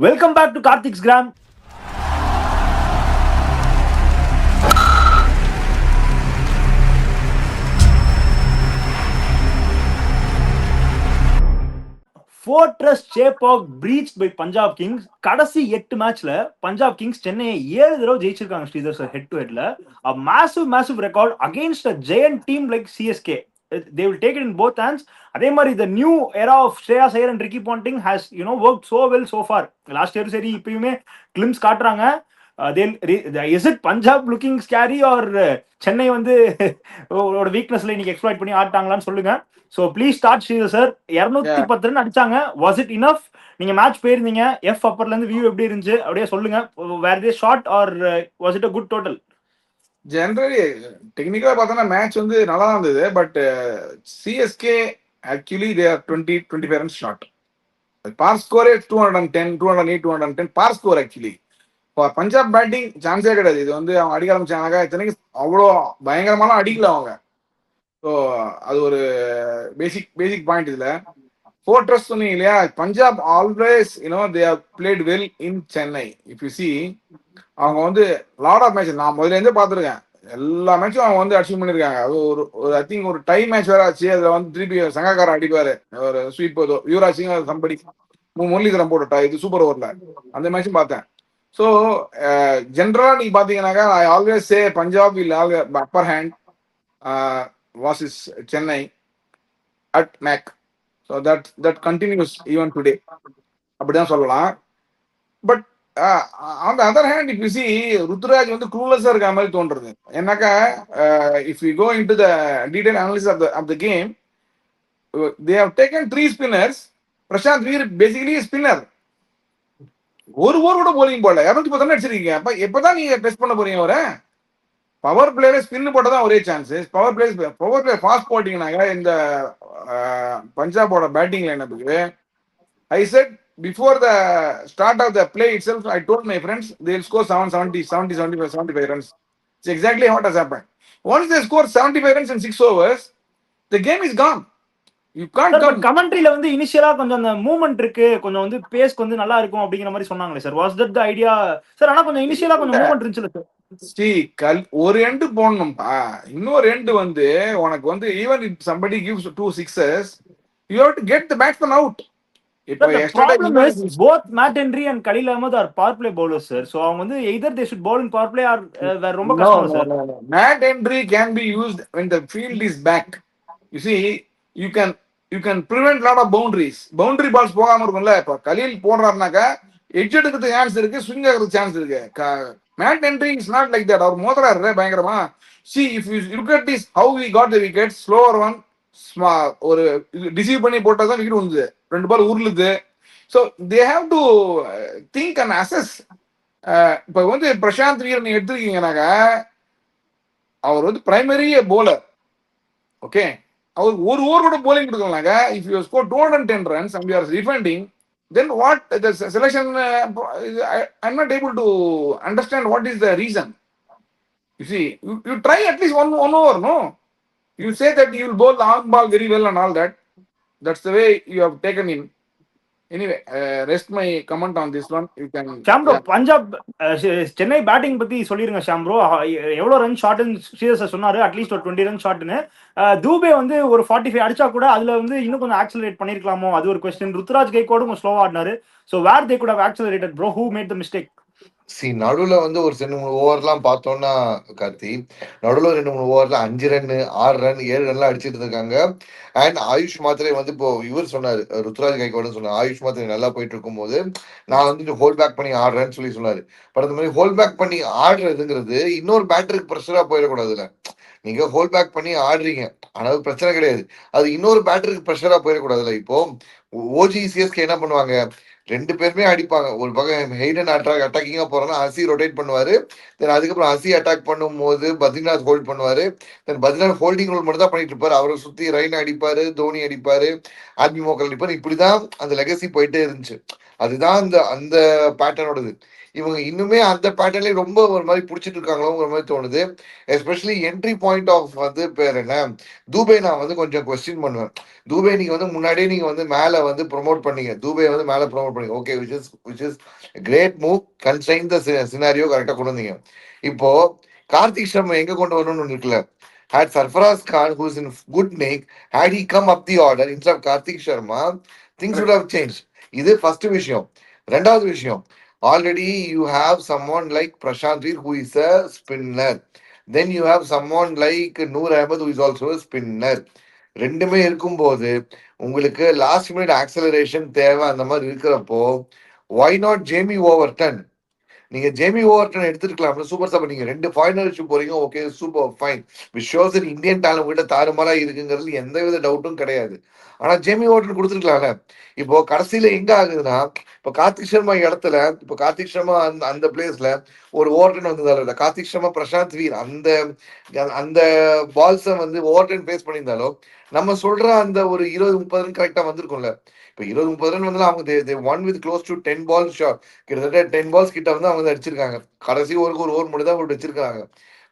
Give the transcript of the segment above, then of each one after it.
Welcome back to Karthik's Gram. Fortress Chepauk breached by Punjab Kings. கடைசி 8 மேட்ச்ல Punjab Kings சென்னையை 7 தடவை ஜெயிச்சிருக்காங்க ஸ்ரீதர் சார் ஹெட் டு ஹெட்ல. A massive record against a giant team like CSK. They will take it in both hands. அதே மாதிரி the new era of Shreyas Iyer and Ricky Ponting has worked so well so far. Last year சரி இப்பயுமே glimpse காட்டுறாங்க. Is it Punjab looking scary or Chennai வந்து ஒரு வீக்னஸ்ல இன்னைக்கு exploit பண்ணி ஆட்டாங்களான்னு சொல்லுங்க. So please start Sridhar sir. 210 run அடிச்சாங்க. Was it enough? நீங்க மேட்ச் போயிருந்தீங்க, எஃப் அப்பர்ல இருந்து வியூ எப்படி இருந்துச்சு அப்படியே சொல்லுங்க. Were they short or was it a good total? Generally டெக்னிக்கலா பார்த்தோன்னா மேட்ச் வந்து நல்லா தான் இருந்தது. But CSK actually they are 20-25 runs short. Par ஸ்கோரே 210, 208, 210 par score. Actually Punjab batting சான்ஸே கிடையாது. இது வந்து அவங்க அடிக்க ஆரம்பிச்சாங்க. இத்தனைக்கு அவ்வளோ பயங்கரமான அடிக்கல அவங்க. ஸோ அது ஒரு பேசிக் பாயிண்ட். இதுல ஃபோர்ட்ரஸ் சொன்னீங்க இல்லையா, Punjab always they have played well in Chennai. If you see, அவங்க வந்து லாட் ஆஃப் மேட்ச் நான் முதல்ல இருந்தே பார்த்துருக்கேன். எல்லா மேட்சும் அவங்க வந்து அச்சீவ் பண்ணிருக்காங்க. அது ஒரு ஐ திங்க் ஒரு டை மேட்ச் வேற ஆச்சு. அதுல வந்து திருப்பி சங்கக்காரன் அடிப்பாரு, ஒரு ஸ்வீப் யுவராஜ் சிங் சம்படி முரளிதரம் போட்டுட்டா இது சூப்பர் ஓவர்ல. அந்த மேட்சும் பார்த்தேன். ஸோ ஜென்ரலா நீங்க பாத்தீங்கன்னாக்கா I always say Punjab will have upper hand versus Chennai at Mac. So that continues even today. அப்படிதான் சொல்லலாம். But on the other hand, if you see, Ruturaj வந்து க்ளூலெஸ்ஸா இருக்க மாதிரி தோன்றது. ஏன்னாக்கா if we go into the detailed analysis of the game, they have taken 3 spinners. Prashant Veer basically spinner. ஒரு over கூட bowling போடல. 210 அடிச்சிருக்கீங்க. அப்ப எப்பதான் நீங்க டெஸ்ட் பண்ண போறீங்க அவரை? பவர் பிளேயர் ஸ்பின் போட்டதான் ஒரே சான்ஸ். பவர் பிளேயர் ஃபாஸ்ட் போட்டிங்கனாங்க இந்த பஞ்சாபோட பேட்டிங் லைனப்புக்கு. I said before the start of the play itself, I told my friends they will score 75 runs. It's exactly what has happened. Once they score 75 runs in 6 overs, the game is gone. You can't come. கமெண்ட்ரியில வந்து இனிஷியலா கொஞ்சம் அந்த movement இருக்கு, கொஞ்சம் வந்து பேஸ்க்கு வந்து நல்லா இருக்கும் அப்படிங்கிற மாதிரி சொன்னாங்களே sir. Was that the idea sir? ஆனா கொஞ்சம் இனிஷியலா கொஞ்சம் மூவ்மெண்ட் இருந்துச்சு சார். ஒரு எண்டு போடணும்பா, இன்னொரு எண்டு வந்து உனக்கு வந்து even if somebody gives 2 sixes, you have to get the batsman out. இப்போ problem is both Matt Henry and Khalil Ahmed are power play bowlers sir. So அவங்க வந்து either they should bowl in power play or வேற ரொம்ப கஷ்டம் sir. Matt Henry can be used when the field is back. You see, you can prevent lot of boundaries. Boundary balls போகாம இருக்கும்ல. இப்போ Khaleel போடுறாருனாக்கா edge எடுக்கிறதுக்கு chance இருக்கு, swing ஆகிறதுக்கு chance இருக்கு. Matt Henry is not like that. அவர் மோதறாரு பயங்கரமா. See, if you look at this, how we got the wickets, slower one, ஒரு deceive பண்ணி போட்டாதான் விக்கெட் வந்தது. 2 பால் உருளுது. So they have to think and assess. இப்போ வந்து பிரசாந்த் வீர் நீங்க எடுத்துருக்கீங்கன்னாக்கா அவர் வந்து பிரைமரி போலர். ஓகே, அவருக்கு ஒரு ஓவர் கூட போலிங் கொடுக்கலாங்க. If you score 210 runs and you are defending, then what the selection? I'm not able to understand what is the reason. You see, you try at least one over, no? You say that you will bowl long ball very well and all that. That's the way you have taken in. Anyway, rest my comment on this one. You can. Sham bro, Punjab Chennai batting பத்தி சொல்லிருங்க Sham bro. எவ்வளவு run ஷாட்னு Sridhar sir சொன்னாரு. At least ஒரு 20 run ஷாட்னு. Dube வந்து ஒரு 45 அடிச்சா கூட அதுல வந்து இன்னும் கொஞ்சம் ஆக்சலரேட் பண்ணிருக்கலாமோ, அது ஒரு கொஸ்டின். ருத்ராஜ் கைக்கோடு கொஞ்சம் ஸ்லோவா ஆடினாரு. So were they could have accelerated bro? Who made the mistake? நடுவுல வந்து ஒரு 2-3 ஓவர்லாம் பார்த்தோம்னா கார்த்தி, நடுவுல 2-3 ஓவர்ல 5 ரன் 6 ரன் 7 ரன்லாம் அடிச்சிட்டு இருக்காங்க. அண்ட் ஆயுஷ் மாத்திரை வந்து இப்போ இவர் சொன்னாரு, ருத்ராஜ் கைக்கோடு சொன்னார், ஆயுஷ் மாத்திரை நல்லா போயிட்டு இருக்கும் போது நான் வந்து ஹோல்ட் பேக் பண்ணி ஆடுறேன்னு சொல்லி சொன்னாரு. பட் அந்த மாதிரி ஹோல்ட் பேக் பண்ணி ஆடுறதுங்கிறது இன்னொரு பேட்டருக்கு ப்ரெஷரா போயிடக்கூடாதுல்ல. நீங்க ஹோல்ட் பேக் பண்ணி ஆடுறீங்க, ஆனால் பிரச்சனை கிடையாது. அது இன்னொரு பேட்டருக்கு ப்ரெஷரா போயிடக்கூடாதுல்ல. இப்போ ஓஜி சிஎஸ்கே என்ன பண்ணுவாங்க, 2 பேருமே அடிப்பாங்க. ஒரு பக்கம் ஹெய்டன் அட்டாக்கிங்கா போறோம்னா ஹசி ரொட்டேட் பண்ணுவாரு. தென் அதுக்கப்புறம் ஹசி அட்டாக் பண்ணும் போது பத்ரிநாத் ஹோல்ட் பண்ணுவாரு. தென் பத்ரிநாத் ஹோல்டிங் ரோல் மட்டும் தான் பண்ணிட்டு இருப்பாரு. அவரை சுத்தி ரெய்னா அடிப்பாரு, தோனி அடிப்பாரு, ஆர்மி மோக்கல் அடிப்பாரு. இப்படிதான் அந்த லெகசி போயிட்டே இருந்துச்சு. அதுதான் அந்த அந்த பேட்டர்னோடது. இவங்க இன்னுமே அந்த பேட்டர்ன்லயே ரொம்ப ஒரு மாதிரி பிடிச்சிட்டு இருக்காங்களோ ஒரு மாதிரி தோணுது. எஸ்பெஷலி என்ட்ரி பாயிண்ட் ஆஃப் வந்து பேர் என்ன, தூபே நான் வந்து கொஞ்சம் கொஸ்டின் பண்ணுவேன். தூபே நீங்க வந்து முன்னாடியே நீங்க வந்து மேல வந்து ப்ரொமோட் பண்ணீங்க, தூபே வந்து மேல ப்ரொமோட் பண்ணீங்க, okay, which is great move, constrain the scenario கரெக்டா கொண்டு வந்தீங்க. இப்போ கார்த்திக் சர்மா எங்க கொண்டு வரணும்னு ஒண்ணு இருக்குல்ல. Had Sarfaraz Khan, who is in good nick, had he come up the order instead of Karthik Sharma, things would have changed. இது ஃபர்ஸ்ட் விஷயம். ரெண்டாவது விஷயம், already you have summon like Prashant Veer who is a spinner. Then you have summon like Noor Ahmad who is also spinner. ரெண்டுமே இருக்கும்போது உங்களுக்கு last minute acceleration தேவை அந்த மாதிரி இருக்கிறப்போ, ஒய் நாட் ஜேமி ஓவர்டன்? நீங்க ஜேமி ஓவர்டன் எடுத்துருக்கலாம் சூப்பர் சப். நீங்க 2 ஃபாரினர்ஷிப் போறீங்க, ஓகே, சூப்பர் ஃபைன். விஷோஸ் இந்தியன் டேலண்ட் கிட்ட தாறுமாறா இருக்குங்கிறது எந்த வித டவுட்டும் கிடையாது. ஆனா ஜேமி ஓவர்டன் கொடுத்துருக்கலாம்ல. இப்போ கடைசியில எங்க ஆகுதுன்னா, இப்போ கார்த்திக் சர்மா இடத்துல, இப்போ கார்த்திக் சர்மா அந்த அந்த பிளேஸ்ல ஒரு ஓவர்டன் வந்ததால, கார்த்திக் சர்மா பிரசாந்த் வீர் அந்த அந்த பால்ஸை வந்து ஓவர்டன் பேஸ் பண்ணியிருந்தாலும் நம்ம சொல்ற அந்த ஒரு 20-30 ரன் கரெக்டா வந்திருக்கும்ல. இப்போ 20-30 ரன் வந்து அவங்க one with close to 10 ball shot, கிட்டத்தட்ட 10 பால்ஸ் கிட்ட வந்து அவங்க அடிச்சிருக்காங்க. கடைசி ஒரு ஓவர் மட்டும் தான் போட்டு வச்சிருக்காங்க.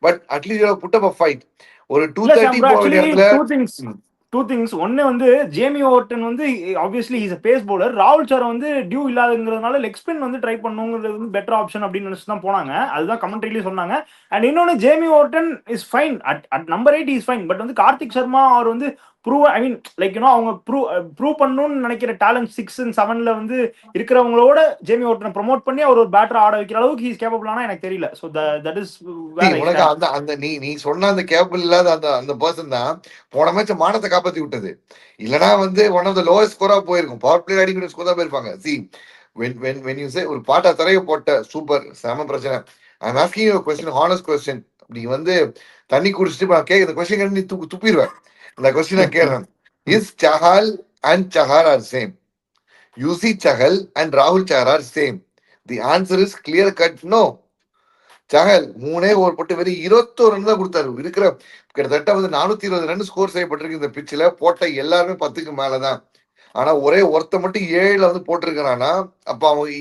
But at least put up a fight. ஒரு இல்ல 230 சாம், போக வேண்டிய ஆக்சுவலி இடத்துல டூ திங்ஸ். ஒன்னு வந்து ஜேமி ஓவர்டன் வந்து ஆப்வியஸ்லி இஸ் பேஸ் பவுலர். ராகுல் சார் வந்து டியூ இல்லாதங்கிறதுனால லெக் ஸ்பின் வந்து ட்ரை பண்ணுங்கிறது வந்து பெட்டர் ஆப்ஷன் அப்படின்னு நினைச்சு தான் போனாங்க. அதுதான் கமெண்ட்ரிலேயே சொன்னாங்க. அண்ட் இன்னொன்னு, Jamie Overton is fine at number 8 is fine. But வந்து கார்த்திக் சர்மா அவர் வந்து ப்ரூவ், ஐ மீன் லைக் யூனோ அவங்க ப்ரூவ் பண்ணணும்னு நினைக்கிற டேலண்ட் 6 and 7ல வந்து இருக்கிறவங்களோட ஜேமி ஓவர்டனை ப்ரொமோட் பண்ணி அவர் ஒரு பேட்டர் ஆட வைக்கிற அளவுக்கு ஹீஸ் கேப்பபிள் ஆனா எனக்கு தெரியல. ஸோ தட் இஸ் வேர் ஐ உனக்கு ஸ்டாண்ட். அந்த அந்த நீ நீ சொன்ன அந்த கேபிள் இல்லாத அந்த அந்த பர்சன் தான் போன மேட்ச் மானத்தை காப்பாத்தி விட்டது. இல்லனா வந்து ஒன் ஆஃப் த லோவஸ்ட் ஸ்கோரா போயிருக்கும். பவர் பிளே அடிக்கிற ஸ்கோர் தான் போயிருப்பாங்க. சி when you say ஒரு பாட்டா தரைய போட்ட சூப்பர் செம பிரச்சனை. I am asking you a question, honest question. நீ வந்து தண்ணி குடிச்சிட்டு நான் கேட்க இந்த கொஸ்டின் நீ துப்பிடுவேன். இந்த கொஸ்டின் நான் கேட்கிறேன். Is Chahal and Chahar are same? Yuzi Chahal and ராகுல் Chahar are same? The answer is clear cut no. Chahal 3 over போட்டு வெறும் 21 ரன் தான் கொடுத்தாரு. இருக்கிற கிட்டத்தட்ட வந்து 420 ரன் ஸ்கோர் செய்யப்பட்டிருக்கு இந்த பிச்சில். போட்ட எல்லாருமே 10க்கு மேலதான். ஆனா ஒரே ஒருத்த மட்டும் 7ல வந்து போட்டிருக்கிறானா, அப்ப அவங்க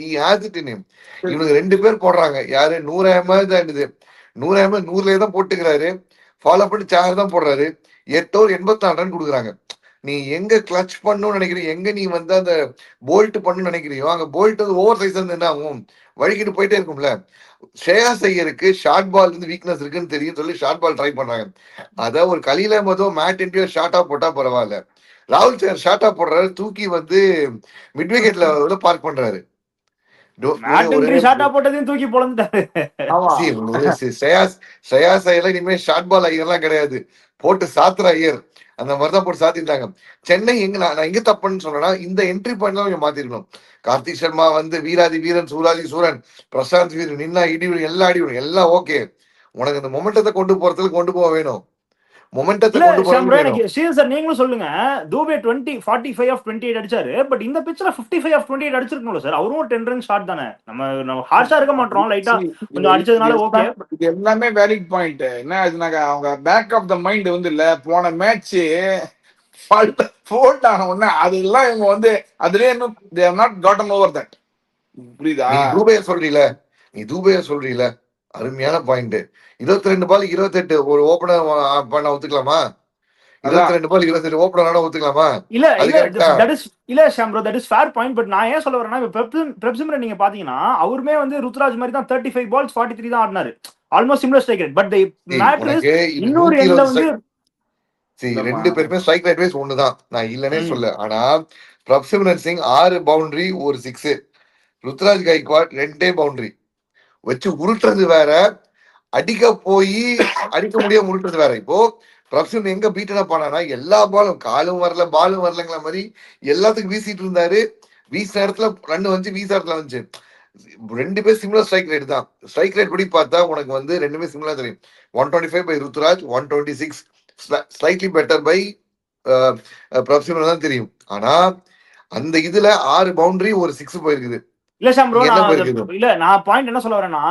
இவனுக்கு 2 பேர் போடுறாங்க. யாரு? நூர் அஹமத் அண்ட் இது. நூர் அஹமத் 100லே தான் போட்டுக்கிறாரு. ஃபாலோ பண்ணி சார் தான் போடுறாரு. 8 ஓவர் 84 ரன் கொடுக்குறாங்க. நீ எங்க கிளச் பண்ணணும்னு நினைக்கிறியோ, எங்க நீ வந்து அந்த போல்ட் பண்ணணும்னு நினைக்கிறியோ, அங்க போல்ட் வந்து ஓவர் சைஸ் வந்து என்ன ஆகும், வழிகிட்டு போயிட்டே இருக்கும்ல. ஸ்ரேயாஸ் ஐயருக்கு ஷார்ட் பால் வந்து வீக்னஸ் இருக்குன்னு தெரியும் சொல்லி ஷார்ட் பால் ட்ரை பண்றாங்க. அத ஒரு கலீல் அஹமதோ மேட் இண்டியோ ஷார்ட்டா போட்டா பரவாயில்ல. ராகுல் சார் ஷார்ட்டா போடுறாரு, தூக்கி வந்து மிட் விக்கெட்ல பார்க் பண்றாரு. மேட் ஒரு என்ட்ரி ஷார்ட்டா போட்டதையும் தூக்கி பொழந்துட்டாரு. ஆமா. ஸ்ரேயாஸ் ஐயர்லாம் இனிமே ஷார்ட் பால் ஐயர்லாம் கிடையாது, போட்டு சாத்துற ஐயர். அந்த மாதிரிதான் போட்டு சாத்திட்டாங்க. சென்னை எங்க நான் எங்க தப்புன்னு சொன்னா, இந்த என்ட்ரி பாயிண்ட் தான் மாத்திருக்கணும். கார்த்திக் சர்மா வந்து வீராதி வீரன், சூராதி சூரன், பிரசாந்த் வீரன், நின்னா இடி எல்லாம் அடி எல்லாம் ஓகே. உனக்கு இந்த மொமெண்டத்தை கொண்டு போறதுக்கு கொண்டு போக வேணும். மொமெண்டத்தை இல்ல கொண்டு ஷாம், போறதுக்கு எனக்கு வேணும். ஸ்ரீதர் சார் நீங்களும் சொல்லுங்க. தூபே 45 ஆஃப் 28 அடிச்சாரு. பட் இந்த பிட்ச்ல 55 ஆஃப் 28 அடிச்சிருக்கணும்ல சார். அவரும் ஒரு 10 ரன் ஷாட் தானே. நம்ம ஹார்ஷா இருக்க மாட்டோம், லைட்டா See, கொஞ்சம் அடிச்சதுனால ஓகே. இது எல்லாமே வேலிட் பாயிண்ட். என்ன ஆச்சுனாக்கா, அவங்க பேக் ஆஃப் த மைண்ட் வந்து இல்ல, போன மேட்ச் ஃபோல்ட் ஆன உடனே அதெல்லாம் இவங்க வந்து அதுலயே இன்னும் they have not gotten over that. புரியுதா? நீ தூபைய சொல்றீல, அருமையான பாயிண்ட். 22 பால் 28 ஒரு ஓபனர் பண்ண ஒத்துக்கலாமா? அதான் 22 பால் 28 ஓபனர் ஒத்துக்கலாமா? இல்ல அது இல்ல கரெக்டா? தட் இஸ் இல்ல Sham bro, that is fair point. But நான் ஏன் சொல்ல வரேன்னா, இப்ப பிரப்சிம்ரன் நீங்க பாத்தீங்கன்னா அவருமே வந்து ருத்ராஜ் மாதிரி தான் 35 பால்ஸ் 43 தான் ஆடினாரு. Almost similar strike rate. But matter is உனக்கு இது இன்னொரு எண்ட்ல 120 வந்து இல்லம்மா. 2 பேருமே ஸ்ட்ரைக் ரேட் வைஸ் ஒண்ணுதான், நான் இல்லனே ம், சொல்ல. ஆனா பிரப்சிம்ரன் சிங் 6 பவுண்டரி ஒரு 6, ருத்ராஜ் கைக்வாட் 2 பவுண்டரி வச்சு உருட்டுறது வேற, அடிக்க போய் அடிக்க முடியாம உருட்டுறது வேற. இப்போ பிரப்சிம் எங்க பீட்டனா பண்ணானா, எல்லா பாலும் காலும் வரல பாலும் வரலங்கிற மாதிரி எல்லாத்துக்கும் வீசிட்டு இருந்தாரு. வீச இடத்துல ரன் வந்து வீச இடத்துல வந்துச்சு. 2 பேர் சிமிலர் ஸ்ட்ரைக் ரேட் தான். ஸ்ட்ரைக் ரேட் படி பார்த்தா உனக்கு வந்து 2மே சிமிலரா தெரியும். 125 by Ruturaj, 126 slightly better by Prabhsimran தான் தெரியும். ஆனா அந்த இதுல 6 பவுண்டரி ஒரு 6 போயிருக்குது. இல்ல ஷாம் ப்ரோ, இங்க என்ன நான் இருக்குது? இல்ல நான் பாயிண்ட் என்ன சொல்ல வரேன்னா,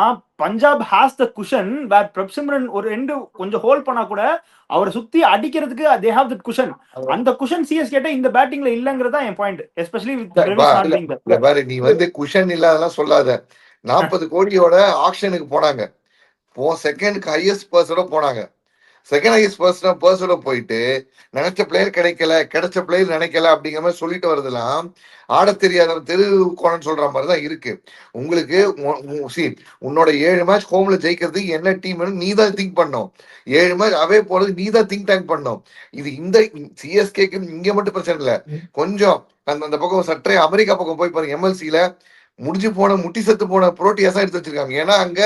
Punjab has the cushion where Prabhsimran ஒரு ரெண்டு கொஞ்சம் ஹோல்ட் பண்ணா கூட அவரை சுத்தி அடிக்கிறதுக்கு தே ஹேவ் தட் குஷன். அந்த குஷன் சிஎஸ் கேட்ட இந்த பேட்டிங்ல இல்லங்கிறதா என் point, especially with Brevis not being இல்ல தேர். பாரு, நீ வந்து குஷன் இல்லாதெல்லாம் சொல்லாத. 40 கோடியோட ஆக்ஷனுக்கு போனாங்க. செகண்ட்க்கு ஹையஸ்ட் பர்சனோட போனாங்க. செகண்ட் ஹையஸ்ட் பர்சனோட போயிட்டு நினைச்ச பிளேயர் கிடைக்கல, கிடைச்ச பிளேயர் நினைக்கல அப்படிங்கிற மாதிரி சொல்லிட்டு வரதெல்லாம் ஆட தெரியாத தெரு கோணம் சொல்ற மாதிரி தான் இருக்கு. உங்களுக்கு உன்னோட 7 மேட்ச் ஹோம்ல ஜெயிக்கிறது என்ன டீம் நீ தான் திங்க் பண்ணும். 7 மேட்ச் அவே போறது நீ தான் திங்க் டேங்க் பண்ணும். இது இந்த சிஎஸ்கேக்கு இங்க மட்டும் பிரச்சனை இல்ல, கொஞ்சம் அந்த பக்கம் சற்றே அமெரிக்கா பக்கம் போய் பாருங்க. எம்எல்சில முடிஞ்சு போன முட்டி செத்து போன புரோட்டியாஸா எடுத்து வச்சிருக்காங்க. ஏன்னா அங்க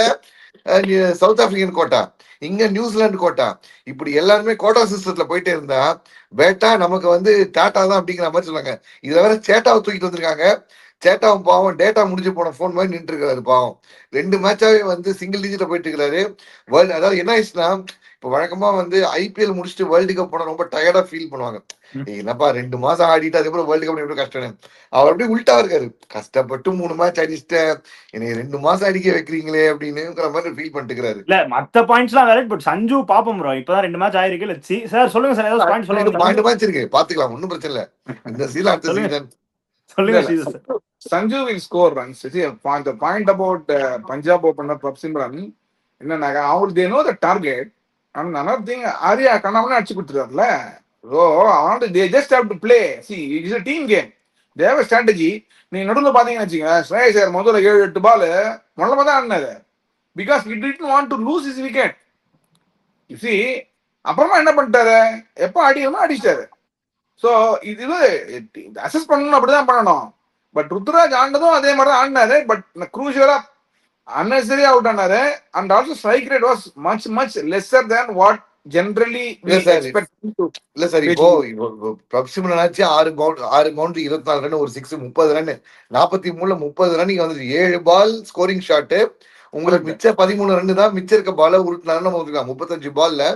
சவுத் ஆப்பிரிக்கன் கோட்டா, இங்க நியூசிலாந்து கோட்டா, இப்படி எல்லாருமே கோட்டா சிஸ்டத்துல போயிட்டே இருந்தா பேட்டா நமக்கு வந்து டாட்டா தான் அப்படிங்கிற மாதிரி சொன்னாங்க. இதுல வேற சேட்டாவை தூக்கிட்டு வந்திருக்காங்க. சேட்டாவும் பாவம் டேட்டா முடிஞ்சு போன போன் மாதிரி நின்று இருக்காரு பாவம். 2 மேட்சாவே வந்து சிங்கிள் டிஜிட்ல போயிட்டு இருக்காரு. வேர்ல்டு அதாவது என்ன ஆயிடுச்சுன்னா, இப்போ வழக்கமா வந்து ஐபிஎல் முடிச்சுட்டு வேர்ல்டு கப் போனா ரொம்ப டயர்டா ஃபீல் பண்ணுவாங்க. என்னப்பா 2 மாசம் ஆடிட்டு அதுக்கப்புறம் வேர்ல்டு கப் எப்படி கஷ்டம். அவர் அப்படியே உள்டா இருக்காரு. கஷ்டப்பட்டு 3 மேட்ச் அடிச்சுட்டேன், என்னை 2 மாசம் அடிக்க வைக்கிறீங்களே அப்படின்னுங்கிற மாதிரி ஃபீல் பண்ணிட்டு. இல்ல மத்த பாயிண்ட்ஸ்லாம் வேற, பட் சஞ்சு பாப்போம் ப்ரோ, இப்பதான் 2 மேட்ச் ஆயிருக்கு. Let's see. சார் சொல்லுங்க சார், ஏதாவது பாயிண்ட் சொல்லுங்க. பாயிண்ட் மேட்ச் இருக்கு, பாத்துக்கலாம், ஒன்னும் பிரச்சனை இல்ல. இந்த சீசன் அடுத்த சொல்லுங்க சீசன் சொல்லுங்க Sridhar sir. Sanju will score runs. See, the point about Punjab opener Prabhsimran, என்னன்னாக்கா அவங்க they know the target. And another thing, Arya கண்ணாமண்ணா அடிச்சு கொடுத்துருக்காருல்ல. So, they just have to play. See, it's a team game. They have a strategy. நீங்க நடுவில் பாத்தீங்கன்னு வச்சுங்க, ஸ்ரேயஸ் ஐயர் முதல்ல 7-8 பால் மொல்லமா தான் ஆடினாரு. Because he didn't want to lose his wicket. You see, அப்புறமா என்ன பண்ணிட்டாரு, எப்போ அடிக்கணுமோ அடிச்சிட்டாரு. ஸோ இது அசஸ் பண்ணணும், அப்படிதான் பண்ணணும். பட் ருத்ராஜ் ஆண்டதும் அதே மாதிரி தான் ஆடினாரு. பட் க்ரூஷியலா unnecessary அவுட் ஆனாரு. And also strike rate was much lesser than what generally we expect to. இல்ல சார், இப்போ பிரப்சிமன் ஆச்சு 6 பவுண்டரி 24 ரன், ஒரு 6 30 ரன், 43ல 30 ரன் வந்துச்சு. 7 பால் ஸ்கோரிங் ஷாட். உங்களுக்கு மிச்ச 13 ரன் தான் மிச்சம் இருக்க பால உருட்டினாரு. நம்ம 35 பால்ல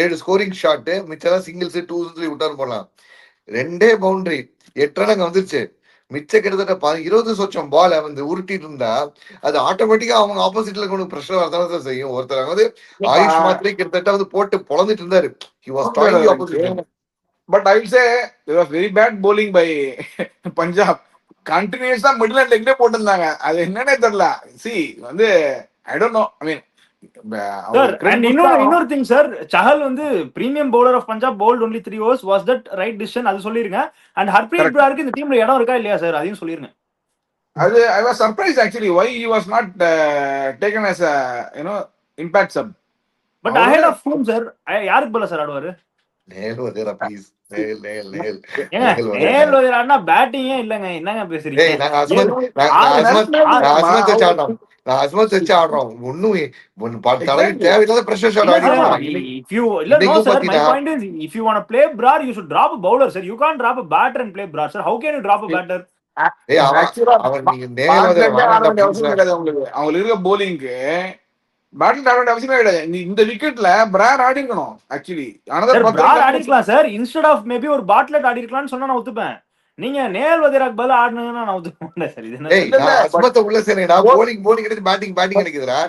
7 ஸ்கோரிங் ஷாட், மிச்சம் சிங்கிள்ஸ் 2 விட்டாரு போலாம். 2 பவுண்டரி 8 ரன் அங்க வந்துருச்சு. மிச்சம் கிட்டத்தட்ட 20 சொச்சம் பால வந்து உருட்டிட்டு இருந்தா அது ஆட்டோமேட்டிக்கா அவங்க ஆப்போசிட்ல கொண்டு பிரஷர் வரதான் செய்யும். ஒருத்தர் வந்து ஆயுஷ் மாத்திரை கிட்டத்தட்ட வந்து போட்டு பொழந்துட்டு இருந்தாரு. He was trying the opposition. But I will say there was very bad bowling by Punjab. கண்டினியூஸா மிடில் அண்ட் லெக்லே போட்டிருந்தாங்க. அது என்னன்னே தெரியல. See வந்து I don't know. I mean, இன்னொரு திங் சார், சஹல் வந்து premium bowler of Punjab bowled only 3 overs. Was that right decision? அது சொல்லிருங்க. அண்ட் ஹர்ப்ரீத் பிராருக்கு இந்த டீம்ல இடம் இருக்கா இல்லையா சார், அதையும் சொல்லிருங்க. அது I was surprised actually why he was not taken as a impact sub. But ahead of whom sir, யாருக்கு பதிலா சார் ஆடுவாரு? நேல் வதேரா ப்ளீஸ், நேல் வதேரானா பேட்டிங்கே இல்லங்க, என்னங்க பேசுறீங்க? நான் அஸ்மத் வச்சு ஆடுறோம். ஒன்னும் தடவை தேவையில்லாத பிரஷர் ஷாட் ஆடிடுறான். If you no sir, my point is if you want to play Brar, you should drop a bowler sir. You can't drop a batter and play Brar sir. How can you drop a batter? அவன் நீங்க நேல் அவங்களுக்கு இருக்க bowling-க்கு battle ஆட அவசியமே கிடையாது. இந்த விக்கெட்ல பிரார் ஆடி இருக்கணும் actually. Brar ஆடி இருக்கலாம் சார், இன்ஸ்டெட் ஆஃப் மேபி ஒரு பாட்லெட் ஆடி இருக்கலாம்னு சொன்னா நான் ஒத்துப்பேன். நீங்க நேல் வதேராக்கு பதிலா ஆடுனீங்கன்னா நான் ஒத்துப்பேன் சார். இது என்ன அஸ்மத் உள்ள சேரேடா, bowling கிடைச்சு பேட்டிங் கிடைக்குதுடா.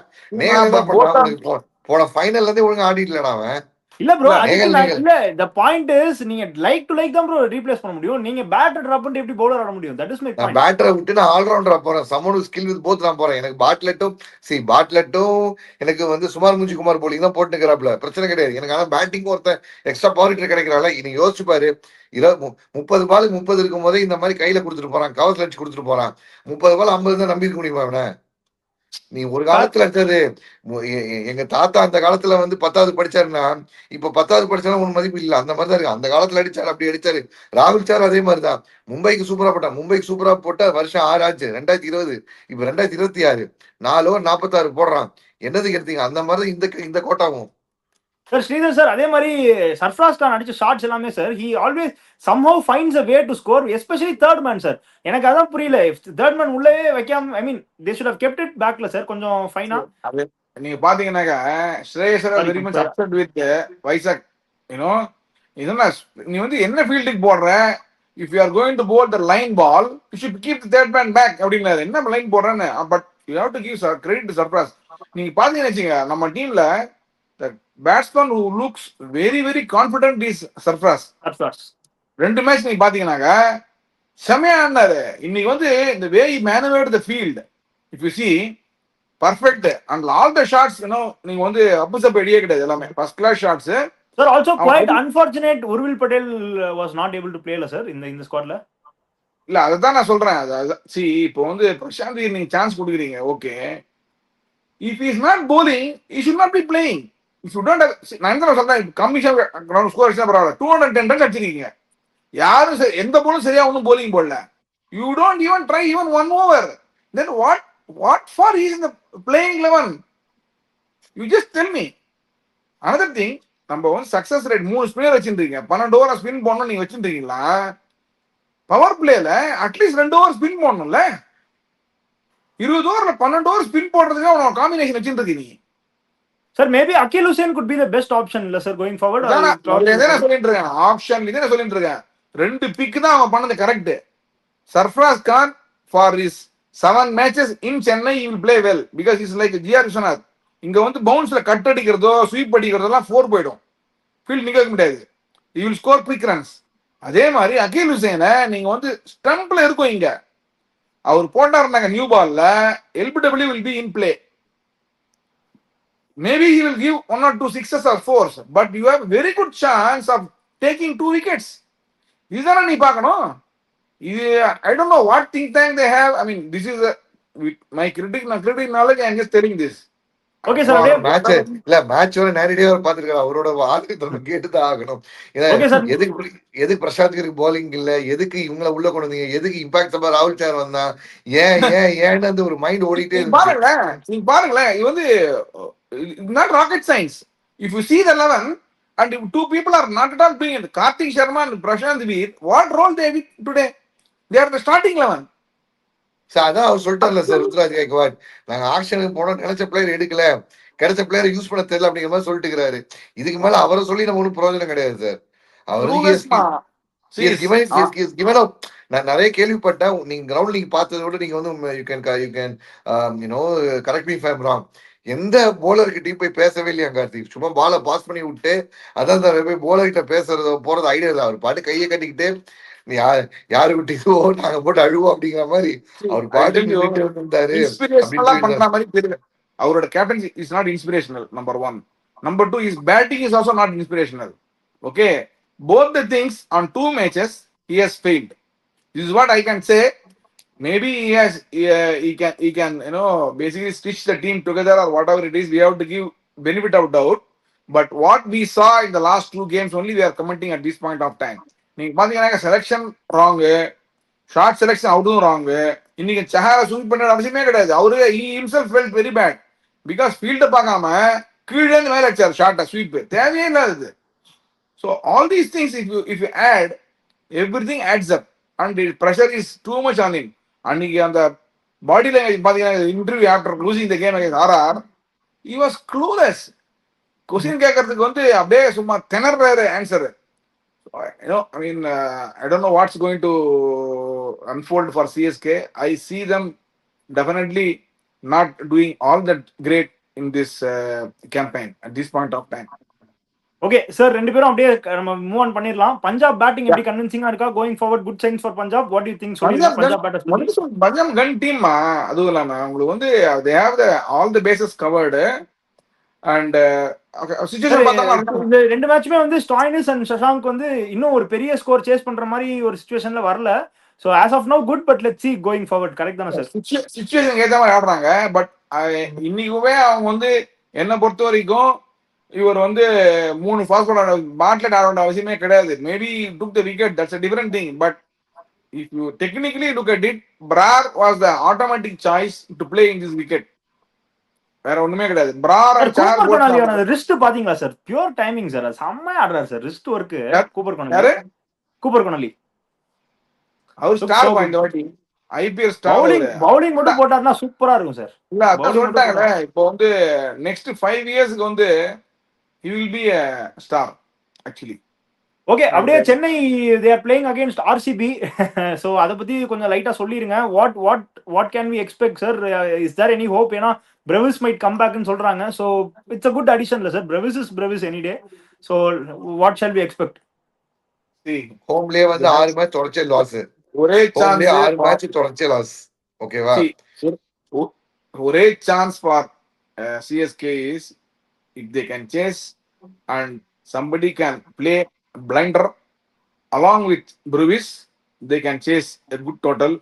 நேல் என்ன பண்ணா போன ஃபைனல்ல இருந்தே ஒழுங்கா ஆடிட்டலடா அவன். இல்ல ப்ரோ, இல்ல the point is நீங்க லைக் டு லைக் தான் ப்ரோ ரீப்ளேஸ் பண்ண முடியும். நீங்க பேட்டர் டிராப் பண்ணிட்டு எப்படி பவுலர் ஆட முடியும்? That is my point. பேட்டரை விட்டு நான் ஆல் ரவுண்டரா போறேன். சமன் ஸ்கில் வித் போத் நான் போறேன். எனக்கு பாட்லெட்டும் எனக்கு வந்து சுமார் முஞ்சி குமார் போலிங் தான் போட்டுக்கிறாப்ல, பிரச்சனை கிடையாது எனக்கு. ஆனா பேட்டிங் ஒருத்தன் எக்ஸ்ட்ரா பவர் கிடைக்கிறாள். இன்னைக்கு யோசிச்சு பாரு, 30 பாலுக்கு 30 இருக்கும் போதே இந்த மாதிரி கையில கொடுத்துட்டு போறான், கவர் லட்சம் கொடுத்துட்டு போறான். 30 பால் 50 தான் நம்பி இருக்க முடியுமா அவனை? நீ ஒரு காலத்துல இருந்தது, எங்க தாத்தா அந்த காலத்துல வந்து 10வது படிச்சாருன்னா இப்ப 10வது படிச்சாலும் ஒரு மதிப்பு இல்ல. அந்த மாதிரிதான் இருக்கு. அந்த காலத்துல அடிச்சாரு, அப்படி அடிச்சாரு. ராகுல் சார் அதே மாதிரிதான் மும்பைக்கு சூப்பரா போட்டான். மும்பைக்கு சூப்பரா போட்டா வருஷம் 6 ஆச்சு, 2020. இப்ப 2026 4 over 46 போடுறான். என்னது எடுத்தீங்க? அந்த மாதிரி இந்த கோட்டாவும் சார். ஸ்ரீதர் சார் அதே மாதிரி சர்ஃப்ராஸ் கான் அடிச்ச ஷாட்ஸ் எல்லாமே sir, he always somehow finds a way to score, especially third man sir. எனக்கு அதான் புரியல, third man உள்ளே வைக்காம, I mean they should have kept it backல சார், கொஞ்சம் ஃபைனா. நீங்க பாத்தீங்கன்னாக்கா ஸ்ரேயஸ் Iyer very much upset with Vaisakh. இதெல்லாம் நீ வந்து என்ன ஃபீல்டுக்கு போடுற, if you are going to bowl the line ball, you should keep the third man back அப்படின்னாரு. என்ன லைன் போடுறேன்னு, but you have to give credit to Sarfraz. நீங்க பாத்தீங்கன்னு வச்சுங்க, நம்ம டீம்ல the batsman who looks very very confident is Sarfraz. ரெண்டு match நீங்க பாத்தீங்கன்னாக்க செமையா ஆனாரு. இன்னைக்கு வந்து இந்த வே he maneuvered the field, if you see, perfect, and all the shots, நீங்க வந்து அப்பு சப்பு எடியே கிடையாது, எல்லாமே first class shots. Sir, also quite unfortunate Urvil Patel was not able to play, sir, in the squad la. இல்ல அதான் நான் சொல்றேன். see, இப்போ வந்து பிரசாந்த் நீங்க சான்ஸ் கொடுக்குறீங்க, okay. if he is not bowling, he should not be playing. if you don't have, நான் என்ன சொல்றேன், கமிஷன் ஸ்கோர் அடிச்சா பரவாயில்ல, 210 ரன்ஸ் அடிச்சிருக்கீங்க, யாரும் எந்த போலும் சரியா ஒன்றும் bowling போடல. you don't even try even one over, then what for he is in the playing 11? you just tell me. another thing, நம்ம வந்து சக்சஸ் ரேட் 3 ஸ்பின்னர் வச்சிருக்கீங்க, 12 ஓவர் ஸ்பின் போடணும் நீங்க வச்சிருக்கீங்களா? பவர் பிளேல அட்லீஸ்ட் 2 ஓவர் ஸ்பின் போடணும்ல. 20 ஓவர்ல 12 over spin போடுறதுக்கு அவனோட காம்பினேஷன் வச்சிருக்கீங்க நீ. Sir, maybe Akil Hussain could be the best option, sir, going forward. நான் சொல்லிட்டு இருக்கேன், ஆப்ஷன் இதே சொல்லிட்டு இருக்கேன். 2 பிக் தான் அவன் பண்ணது correct. Sarfaraz Khan for his 7 matches in Chennai he will play well because he's like GR Vishwanath. இங்க வந்து பவுன்ஸ்ல கட் அடிக்கிறதோ ஸ்வீப் அடிக்கிறதெல்லாம் 4 போயிடும், ஃபீல்ட் நிக்க முடியாது, he will score quick runs. அதே மாதிரி அகில் ஹுசைனை நீங்க வந்து ஸ்டம்ப்ல இருக்கும், இங்க அவர் போட்டாருனாங்க நியூ பால்ல, LBW will be in play, maybe he will give 1 or 2 sixes or fours, but you have very good chance of taking 2 wickets. இதுதானே நீ பார்க்கணும். இது I don't know what think tank they have. I mean, this is my critic knowledge, I am just telling this. Okay, sir. Match இல்ல, மேட்சோட நேரடியா பாத்துருக்காரு, அவரோட வார்த்தை கேட்டுதான் ஆகணும். எதுக்கு பிரசாந்த் கிருக்கு bowling இல்ல, எதுக்கு இவங்கள உள்ள கொண்டு வந்தீங்க, எதுக்கு இம்பாக்ட் சம்பா ராகுல் சார் வந்தா, ஏன் அந்த ஒரு மைண்ட் ஓடிட்டே நீங்க பாருங்களேன், இது வந்து not rocket science. if you see the 11 and if 2 people are not at all doing it, Karthik Sharma and Prashant Veer, what role they have today? They are the starting 11. Sir அதான் அவர் சொல்லிட்டார்ல sir, Ruturaj Gaikwad, நாங்க ஆக்ஷனுக்கு போனோம், நினைச்ச player எடுக்கல, கிடைச்ச player use பண்ண தெரியல அப்படிங்கிற மாதிரி சொல்லிட்டு இருக்கிறாரு. இதுக்கு மேல அவரை சொல்லி நம்ம ஒன்றும் பிரயோஜனம் கிடையாது சார். நான் நிறைய கேள்விப்பட்டேன், நீங்க கிரவுண்ட் நீங்க பார்த்ததை விட நீங்க வந்து you can correct me if I am wrong, எந்த போலர்கிட்டையும் போய் பேசவே இல்லையா கார்த்திக், சும்மா பாலை பாஸ் பண்ணி விட்டு அதான் சார் போய் போலர்கிட்ட பேசுறது போறது ஐடியா இல்லை, அவர் பாட்டு கையை கட்டிக்கிட்டு யாரு விட்டோ நாங்க போட்டு அழுவோம் அப்படிங்கிற மாதிரி அவர் பாட்டு இருந்தாரு. அவரோட captaincy is not inspirational, number 1. Number 2, his batting is also not inspirational. Okay, both the things on 2 matches he has failed. This is what I can say. Maybe he can basically stitch the team together or whatever it is. We have to give benefit of doubt, but what we saw in the last 2 games only we are commenting at this point of time. நீங்க பாத்தீங்கன்னா selection wrong, shot selection அவுட்டும் wrong. இன்னைக்கு சஹாரா sweep பண்ற அவசியமே கிடையாது, அவரு himself felt very bad because ஃபீல்ட பார்க்காம கீழே இருந்து மேல அடிச்சார் ஷார்ட்டா, ஸ்வீப் தேவையே இல்லாதது. So all these things, if you add, everything adds up and the pressure is too much on him. அன்னைக்கு அந்த பாடி லாங்குவேஜ் பாத்தீங்கன்னா, interview after losing the game against RR, he was clueless. Question கேட்கறதுக்கு வந்து அப்படியே சும்மா திணறாரு answer. I mean, I don't know what's going to unfold for CSK. I see them definitely not doing all that great in this campaign at this point of time. Okay sir, 2 பேரும் அப்படியே நம்ம move on பண்ணிரலாம். Punjab batting எப்படி கன்வின்சிங்கா இருக்கா going forward? Good signs for Punjab. What do you think? Punjab gun team அதுவும் இல்லாம உங்களுக்கு வந்து they have all the bases covered and situation பார்த்தா இந்த 2 மேட்ச்மே வந்து ஸ்டாய்னிஸ் அண்ட் சஷாங்க் வந்து இன்னும் ஒரு பெரிய ஸ்கோர் சேஸ் பண்ற மாதிரி ஒரு சிச்சுவேஷன்ல வரல. So as of now good, but let's see going forward. Correct தானே சார்? சிச்சுவேஷன் ஏத்த மாதிரி ஆடுறாங்க, பட் இன்னைக்குமே அவங்க வந்து என்ன பொறுத்த வரைக்கும் இவர் வந்து 3 ஃபாஸ்ட் பாட்லெட் ஆட வேண்டிய அவசியமே கிடையாது. Maybe took the wicket, that's a different thing, but if you technically look at it, Brar was the automatic choice to play in this wicket. வேற ஒண்ணுமே கிடையாது. Brar and கூப்பர் கொனாலியோட ரிஸ்ட் பாத்தீங்களா சார்? பியூர் டைமிங் சார், செம்மையா ஆடுறாரு sir. Wrist work Cooper Conolly அவர் star point வாட்டி IPL star. Bowling மட்டும் போட்டாருன்னா சூப்பரா இருக்கும் சார். இல்ல அதான் சொல்லிட்டாங்கல, இப்போ வந்து நெக்ஸ்ட் 5 இயர்ஸ்க்கு வந்து he will be a star actually. Okay, And அப்படியே Chennai they are playing against RCB. So அதை பத்தி கொஞ்சம் லைட்டா சொல்லிருங்க. What can we expect sir? Is there any hope? ஏன்னா பிரவிஸ் மைட் கம் பேக்னு சொல்றாங்க. ஸோ இட்ஸ் அ குட் அடிஷன்ல sir. Brevis any day. So what shall we expect? see, ஹோம்லயே வந்து they have 6 மேட்ச் தொடர்ச்சியா லாஸ். ஒரே ஹோம்லயே சான்ஸ் 6 மேட்ச் தொடர்ச்சியா லாஸ். ஓகேவா? see ஒரே chance for CSK is if they can chase and somebody can play blinder along with Bruvis, they can chase a good total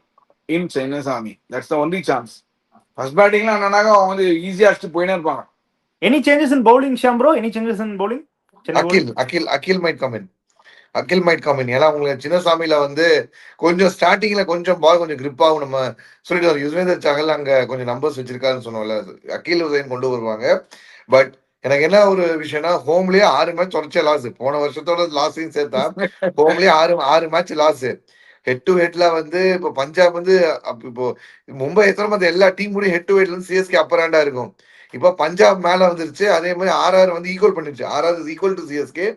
in Chinnaswamy. That's the only chance. First batting la என்னன்னாக அவங்க வந்து ஈஸியா அடிச்சு போயினே இருப்பாங்க. Any changes in bowling Sham bro? Any changes in bowling? Akhil might come in. ஏன்னா உங்களுக்கு சின்னசாமியில வந்து கொஞ்சம் ஸ்டார்டிங்ல கொஞ்சம் பால் கொஞ்சம் கிரிப் ஆகும். நம்ம சொல்லிட்டு யுஸ்வேந்தர் சகல் அங்க கொஞ்சம் நம்பர்ஸ் வச்சிருக்காருன்னு சொன்னோம்ல, அகில் உதயன் கொண்டு வருவாங்க. பட் எனக்கு என்ன ஒரு விஷயம்னா, ஹோம்லயே 6 மேட்ச் தொடர்ச்சியா லாஸ். போன வருஷத்தோட லாஸையும் சேர்த்தா ஹோம்லயே 6 மேட்ச் லாஸ். ஹெட் டு ஹெட்ல வந்து இப்போ பஞ்சாப் வந்து இப்போ மும்பை எத்தனை மத்த எல்லா டீம் கூட ஹெட் டு ஹெட்ல இருந்து சிஎஸ்கே அப்பராண்டா இருக்கும். இப்போ பஞ்சாப் மேல வந்துருச்சு. அதே மாதிரி ஆர்ஆர் வந்து ஈக்குவல் பண்ணிருச்சு. RR is equal to CSK.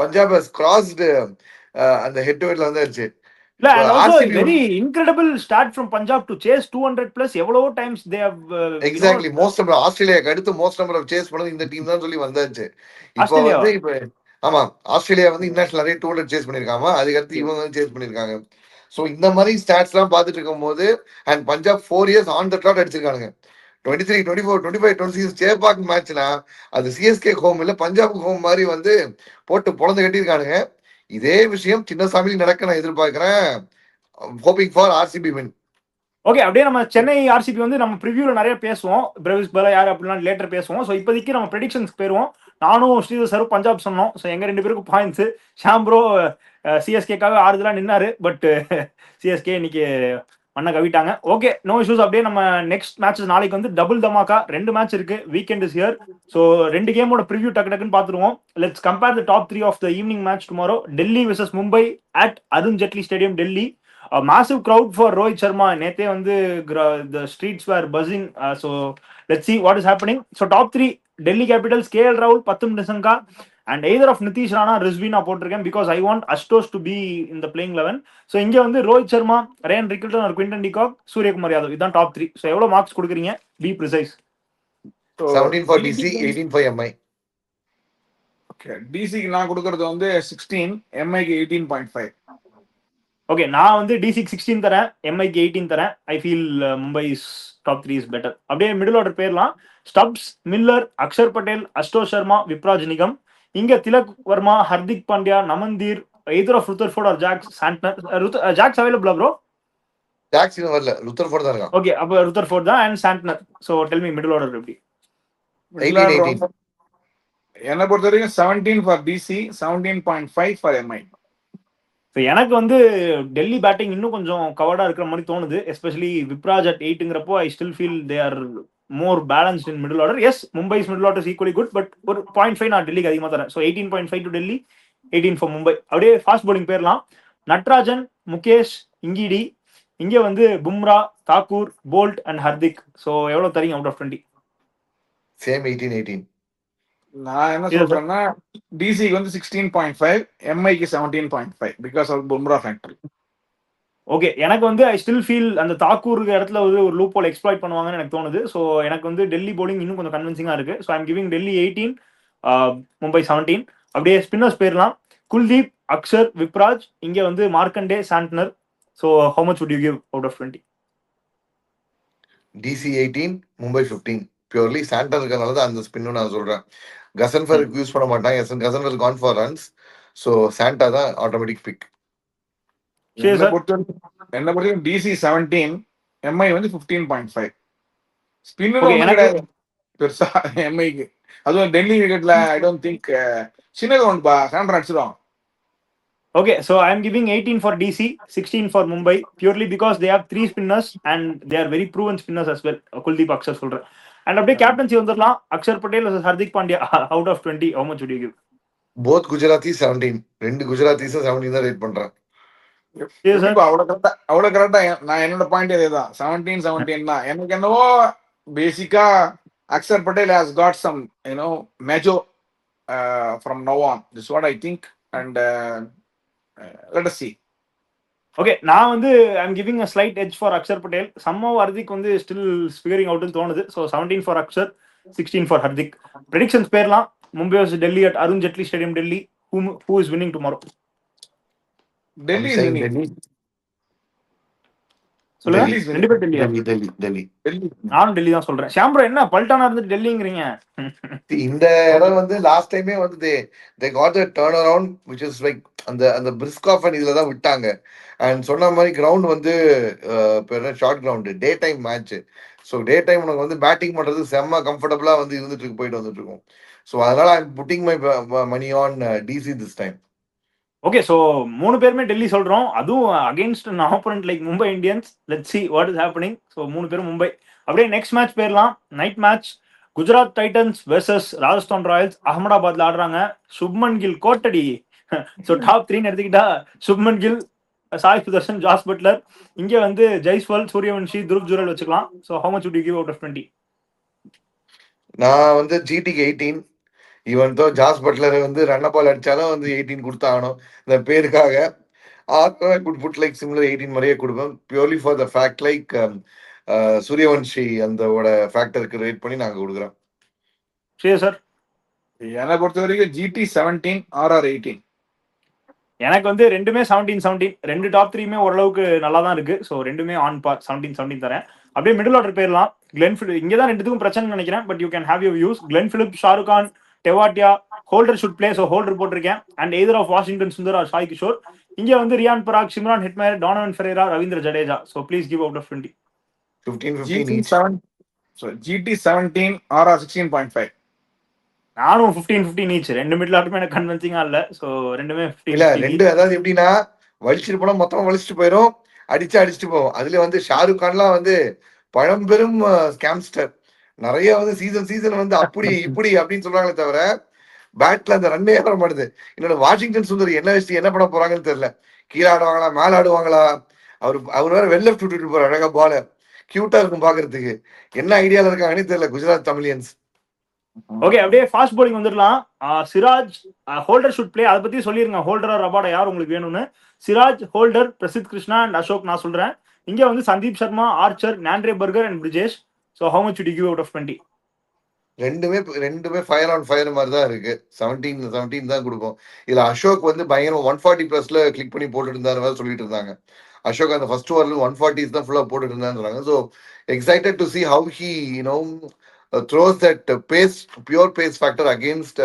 Punjab has crossed அந்த ஹெட் டு ஹெட்ல வந்துருச்சு. இல்ல, and also very incredible start from Punjab to chase 200 plus. எவ்வளவோ times they have exactly most number ஆஸ்திரேலியாக்கு அடுத்து மோஸ்ட் நம்பர் ஆஃப் சேஸ் பண்ணது இந்த டீம் தான் சொல்லி வந்தாச்சு. இப்போ ஆஸ்திரேலியா வந்து இப்போ ஆமா, ஆஸ்திரேலியா வந்து இன்டர்நேஷனல் நிறைய 200 சேஸ் பண்ணிருக்காங்க. அதுக்கு அடுத்து இவங்க வந்து சேஸ் பண்ணிருக்காங்க. ஸோ இந்த மாதிரி ஸ்டாட்ஸ் எல்லாம் பார்த்துட்டு இருக்கும் போது and Punjab 4 years on the trot அடிச்சிருக்காங்க. 23, 24, 25, 26 சேப்பாக் மேட்ச்னா அது சிஎஸ்கே ஹோம் இல்ல பஞ்சாப் ஹோம் மாதிரி வந்து போட்டு பொழந்து கட்டியிருக்கானுங்க. இதே விஷயம் சின்னசாமி நடக்க நான் எதிர்பார்க்கிறேன். Hoping for RCB win. Okay, அப்படியே நம்ம சென்னை ஆர்சிபி வந்து நம்ம ப்ரிவியூல நிறைய பேசுவோம். பிரவிஸ் பல யார் அப்படிலாம் லேட்டர் பேசுவோம். ஸோ இப்போதைக்கு நம்ம ப்ரெடிக்ஷன்ஸ் போயிருவோம். நானும் ஸ்ரீதர் சாரும் பஞ்சாப் சொன்னோம். ஸோ எங்க 2 பேருக்கும் பாயிண்ட்ஸ். ஷாம் ப்ரோ சிஎஸ்கேக்காக ஆறுதலா நின்னாரு. பட் சிஎஸ்கே இன்னைக்கு மண்ணை கவிட்டாங்க. Okay, no issues. அப்படியே நம்ம நெக்ஸ்ட் மேட்ச் நாளைக்கு வந்து டபுள் தமாக்கா 2 மேட்ச் இருக்கு. Weekend is here. ஸோ 2 கேமோட ப்ரிவியூ டக்குன்னு பார்த்துருவோம். Let's compare the top 3 of the evening match tomorrow. Delhi versus Mumbai at Arun Jaitley stadium, Delhi. Massive crowd for Rohit Sharma. நேத்தே வந்து the streets were buzzing. So let's see what is happening. So top 3 Delhi Capitals, KL Rahul, Pathum Nissanka, and either of Nitish Rana, Rizvi na போட்டிருக்கேன் because I want Ashutosh to be in the playing 11. So இங்க வந்து Rohit Sharma, Ryan Rickelton or Quinton de Kock, Suryakumar Yadav. இதான் top 3. So எவ்வளவு marks கொடுக்குறீங்க? Be precise. 17 for DC, 18 for MI. Okay, DC க்கு நான் கொடுக்கிறது வந்து 16, MI க்கு 18.5. ஓகே, நான் வந்து டிசிக்கு 16 தரேன், எம்ஐக்கு 18 தரேன். I feel Mumbai top 3 is better. அப்படியே மிடில் ஆர்டர் பேர்லாம் ஸ்டப்ஸ், மில்லர், அக்ஷர் பட்டேல், அஷ்டோஷ் சர்மா, விப்ராஜ் நிகம். இங்க Tilak Varma, Hardik Pandya, Naman Dhir, either of Rutherford or Jacks Santner. Jacks அவைலபிளா ப்ரோ? ஜாக்ஸ் இன்னும் வரல, ருத்தர்ஃபோர்ட் தான் இருக்கான். ஓகே, அப்ப ருத்தர்ஃபோர்ட் தான் and Santner. So tell me middle order எப்படி? 18. என்ன பொறுத்த வரைக்கும் 17 for DC, 17.5 for MI. So எனக்கு வந்து டெல்லி பேட்டிங் இன்னும் கொஞ்சம் கவர்டா இருக்கிற மாதிரி தோணுது. எஸ்பெஷலி விப்ராஜ் அட் 8ங்கிறப்போ I still feel they are more balanced in middle order. Yes, Mumbai's middle order equally good. But ஒரு 0.5 நான் டெல்லிக்கு அதிகமாக தரேன். So 18.5 to Delhi, 18 for Mumbai. அப்படியே ஃபாஸ்ட் பவுலிங் பேர்லாம் நட்ராஜன், முகேஷ், இங்கிடி. இங்கே வந்து Bumrah, Thakur, Boult and Hardik. So எவ்வளோ தரீங்க அவுட் ஆஃப் 20? சேம் 18. நான் என்ன சொல்றேன்னா டிசிக்கு வந்து 16.5, எம்ஐக்கு 17.5 because of Bumrah factor. Okay, எனக்கு வந்து ஐ ஸ்டில் ஃபீல் அந்த தாக்கூர் இடத்துல வந்து ஒரு லூப் ஹோல் எக்ஸ்ப்ளாய்ட் பண்ணுவாங்கன்னு எனக்கு தோணுது. ஸோ எனக்கு வந்து டெல்லி போலிங் இன்னும் கொஞ்சம் கன்வின்சிங்கா இருக்கு. So I'm giving Delhi 18, Mumbai 17. அப்படியே ஸ்பின்னர்ஸ் பேர்லாம் குல்தீப், அக்ஷர், விப்ராஜ். இங்க வந்து Markande, Santner. So how much would you give out of 20? DC 18, Mumbai 15. Purely Santner இருக்கனால தான் அந்த ஸ்பின்னு நான் சொல்றேன். கசன்ஃபர் யூஸ் பண்ண மாட்டாங்க. Ghazanfar Khan for runs. So சாண்டா தான் ஆட்டோமேட்டிக் பிக். என்ன பொறுத்தவரைக்கும் டிசி 17, எம்ஐ வந்து 15.5. ஸ்பின்னர் கிடையாது பெருசா எம்ஐக்கு. அதுவும் டெல்லி விக்கெட்ல ஐ டோன்ட் திங்க் சின்ன கிரவுண்ட் பா சாண்டர் அடிச்சிடும். Okay, so I am giving 18 for DC, 16 for Mumbai, purely because they have 3 spinners and they are very proven spinners as well. Kuldeep, Akshar சொல்றேன். And அப்படியே captaincy வந்துடலாம். Akshar Patel versus Hardik Pandya. Out of 20, how much would you give? Both Gujarati 17. 2 Gujaratis 17 தான் rate பண்றேன். அவ்வளவு கரெக்டா. நான் என்னோட point அதேதான், 17 தான். எனக்கு என்னவோ பேசிக்கா Akshar Patel has got some, major from now on. This is what I think. and let us see. ஓகே, நான் வந்து I'm giving a slight edge for Axar Patel. Somehow Hardik வந்து ஸ்டில் ஃபிகரிங் அவுட்னு தோணுது. So 17 for Axar, 16 for Hardik. Predictions பேர்லாம் Mumbai vs Delhi at Arun Jaitley stadium, Delhi. Who is winning tomorrow? Delhi is winning. சொல்லுங்க. Delhi is winning. ரெண்டு பேர் டெல்லியா? டெல்லி. நானும் டெல்லி தான் சொல்றேன். ஷாம்ப்ரோ என்ன பல்டானா இருந்துட்டு டெல்லிங்கிறீங்க? இந்த இடம் வந்து லாஸ்ட் டைமே வந்து they got the turn around which is like அந்த பிரிஸ்காஃப் அண்ட் இதுல தான் விட்டாங்க. அண்ட் சொன்ன மாதிரி கிரவுண்ட் வந்து short ground, day time match. So day time உனக்கு வந்து பேட்டிங் பண்றது செம்ம கம்ஃபர்டபுளா வந்து இருந்துட்டு போயிட்டு வந்துட்டு இருக்கும். ஸோ அதனால I am putting my money on DC this time. Okay, so 3 பேருமே டெல்லி சொல்றோம். அதுவும் against an opponent like Mumbai Indians. Let's see what is happening. So 3 பேரும் மும்பை. அப்படியே நெக்ஸ்ட் மேட்ச் போயிடலாம். Night match Gujarat Titans versus Rajasthan Royals. அகமதாபாத்ல ஆடுறாங்க. சுப்மன் கில் கோட்டடி. ஸோ டாப் 3 எடுத்துக்கிட்டா சுப்மன் கில், சாய் சுதர்ஷன், ஜாஸ் பட்லர். இங்கே வந்து ஜெய்ஸ்வால், சூரியவன்ஷி, துருவ் ஜுரல் வச்சுக்கலாம். So how much would you give out of 20? நான் வந்து ஜிடிக்கு 18. ஈவன் தோ ஜாஸ் பட்லர் வந்து ரன் பால் அடிச்சாலும் வந்து 18 கொடுத்தாகணும் இந்த பேருக்காக. குட் புட் லைக் சிமிலர் 18 மாதிரியே கொடுப்பேன். Purely for the fact like Suryavanshi அந்த ஃபேக்டருக்கு ரேட் பண்ணி நாங்கள் கொடுக்குறோம். சரி சார். என்னை பொறுத்த வரைக்கும் ஜிடி 17, ஆர்ஆர் 18. எனக்கு வந்து ரெண்டுமே 17-17. ரெண்டு டாப் 3மே ஓரளவுக்கு நல்லா தான் இருக்கு. ஸோ ரெண்டுமே ஆன் பார் 17-17 தரேன். அப்படியே மிடில் ஆர்டர் போயிடலாம். கிளென் ஃபிலிப் இங்கே தான் ரெண்டுத்துக்கும் பிரச்சனை நினைக்கிறேன். But you can have your views. Glenn Phillips, Shahrukh Khan, Tewatia, Holder should play. So Holder போட்டிருக்கேன். And either of Washington Sundar or Sai Kishore. இங்கே வந்து Riyan Parag, Shimron Hetmyer, Donovan Ferreira, Ravindra Jadeja. So please give out of 20. 15 each. GT 17, RR 16.5. நானும் 15-15 each. ரெண்டு மிடில் ஆர்டருமே எனக்கு கன்வின்சிங்கா இல்ல. So ரெண்டுமே 15 இல்ல ரெண்டு, அதாவது எப்படின்னா வலிச்சுட்டு போனா மொத்தமா வலிச்சுட்டு போயிடும், அடிச்சுட்டு போகும். அதுல வந்து ஷாருக் கான்லாம் வந்து பழம்பெரும் ஸ்கேம்ஸ்டர். நிறைய வந்து சீசன் வந்து அப்படி இப்படி அப்படின்னு சொல்றாங்களே தவிர பேட்ல அந்த ரன்னே வர மாட்டுது. இன்னொரு வாஷிங்டன் சுந்தர் என்ன வச்சு என்ன பண்ண போறாங்கன்னு தெரியல. கீழே ஆடுவாங்களா மேல ஆடுவாங்களா? அவர் வேற வெள்ள விட்டுட்டு போற அழகா பால கியூட்டா இருக்கும் பாக்குறதுக்கு. என்ன ஐடியால இருக்காங்கன்னு தெரியல குஜராத் தமிழியன்ஸ். ஓகே, அப்படியே ஃபாஸ்ட் bowling வந்துடலாம். Siraj, Holder should play. அதை பத்தி சொல்லிருங்க. ஹோல்டரா ரபாடா யார் உங்களுக்கு வேணும்னு. சிராஜ், ஹோல்டர், பிரசித் கிருஷ்ணா அண்ட் அசோக் நான் சொல்றேன். இங்க வந்து Sandeep Sharma, Archer, Nandre Burger and Brijesh. So how much would you give out of 20? ரெண்டுமே ஃபயர் ஆன் ஃபயர் மாதிரி தான் இருக்கு. 17 தான் கொடுப்போம். இதுல அசோக் வந்து பயங்கரம் 140 பிளஸ்ல கிளிக் பண்ணி போட்டுட்டு இருந்தாரு சொல்லிட்டு இருந்தாங்க. அசோக் அந்த ஃபர்ஸ்ட் ஓவர்ல 140 தான் ஃபுல்லா போட்டுட்டு இருந்தாங்க. So excited to see how he throws that pure pace factor against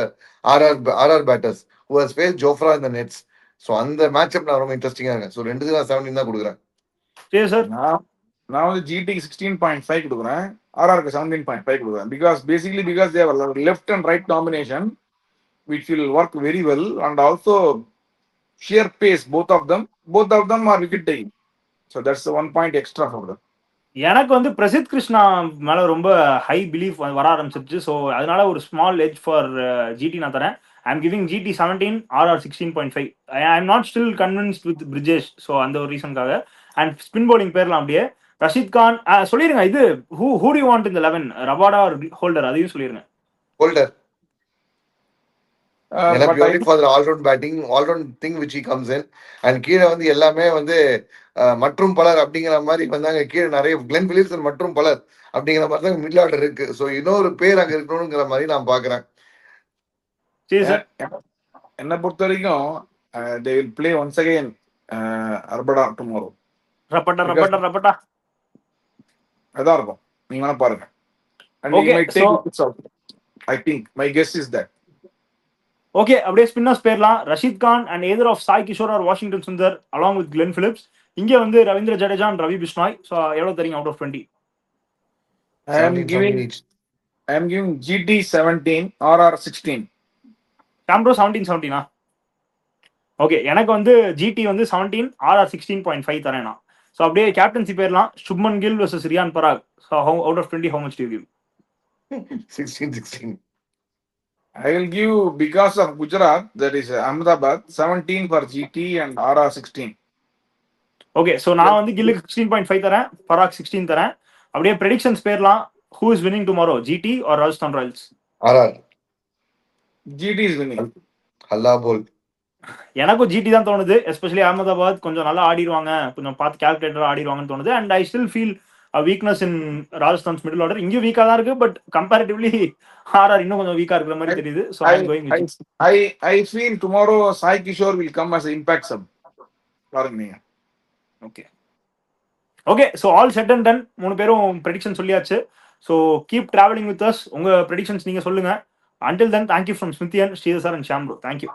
RR batters who has faced Jofra in the nets. So அந்த மேட்சப் நான் ரொம்ப இன்ட்ரெஸ்டிங்கா இருக்கேன். ஸோ ரெண்டு தான் 17 தான் கொடுக்குறேன். சரி சார். நான் வந்து ஜிடிக்கு 16.5 கொடுக்குறேன், ஆர்ஆருக்கு 17.5 கொடுக்குறேன். Because they have a left and right combination which will work very well, and also sheer pace, both of them are wicket taking. So that's the 1 point extra for them. எனக்கு வந்து பிரசித் கிருஷ்ணா மேல ரொம்ப high belief வர ஆரம்பிச்சிருச்சு. So அதனால ஒரு small edge for GT நான் தரேன். I am giving GT 17, RR 16.5. I am not still convinced with Brijesh. So அந்த ஒரு ரீசனுக்காக. அண்ட் ஸ்பின் bowling பேர்லாம் அப்படியே ரஷித் கான் சொல்லிருங்க. இது who do you want in the 11? Rabada or Holder? அதையும் சொல்லிருங்க. Holder. But purely for the all-round batting, all-round thing which he comes in, and கீழே வந்து எல்லாமே வந்து மற்றும் பலர் அப்படிங்கிற மாதிரி வந்தாங்க. கீழே நிறைய கிளென் பிலிப்ஸ் மற்றும் பலர் அப்படிங்கிற மாதிரி தான் மிடில் ஆர்டர் இருக்கு. ஸோ இன்னொரு பேர் அங்க இருக்கணுங்கிற மாதிரி நான் பாக்குறேன். சரி சார். என்னை பொறுத்த வரைக்கும் they will play once again Arbada tomorrow. ரப்பட்டா அதான் இருக்கும். நீங்க வேணா பாருங்க. And Okay, he might take wickets out. I think my guess is that. Okay, அப்படியே ஸ்பின்னர்ஸ் பேர்லாம் Rashid Khan and either of Sai Kishore or Washington Sundar along with Glenn Phillips. இங்க வந்து ரவீந்திர ஜடேஜா அண்ட் ரவி பிஷ்னாய். ஸோ எவ்வளவு தரீங்க out of 20? I am giving GT 17, RR 16. சாம்ப்ரோ 17-17. Okay, எனக்கு வந்து GT வந்து 17, ஆர்ஆர் 16.5 தரேன் நான். ஸோ அப்படியே கேப்டன்சி பேர்லாம் Shubman Gill versus Riyan Parag. So out of 20 how much do you give? 16. I will give, because of Gujarat, that is Ahmedabad, 17 for GT and RR 16. Okay, so நான் வந்து கில்லுக்கு 16.5 தரேன், பராக் 16 தரேன். அப்படியே ப்ரெடிக்ஷன்ஸ் பேர்லாம் who is winning tomorrow, GT or Rajasthan Royals? RR. GT is winning. ஹல்லா போல். எனக்கும் GT தான் தோணுது. Especially Ahmedabad கொஞ்சம் நல்லா ஆடிடுவாங்க, கொஞ்சம் பார்த்து கால்குலேட்டரா ஆடிடுவாங்கன்னு தோணுது. And I still feel weakness in Rajasthan's middle order. இங்கேயும் வீக்கா தான் இருக்கு, பட் கம்பேரிட்டிவ்லி ஆர்ஆர் இன்னும் கொஞ்சம் வீக்கா இருக்கிற மாதிரி தெரியுது. So I am going with I feel tomorrow Sai Kishore will come as an impact sub. பாருங்க நீங்க. ஓகே. So all set and done. 3 பேரும் ப்ரெடிக்ஷன் சொல்லியாச்சு. So keep travelling with us. உங்க ப்ரெடிக்ஷன்ஸ் நீங்க சொல்லுங்க. அண்டில் தென் தேங்க்யூ ஃப்ரம் ஸ்மித்தியன், Sridhar sir and Sham bro. Thank you.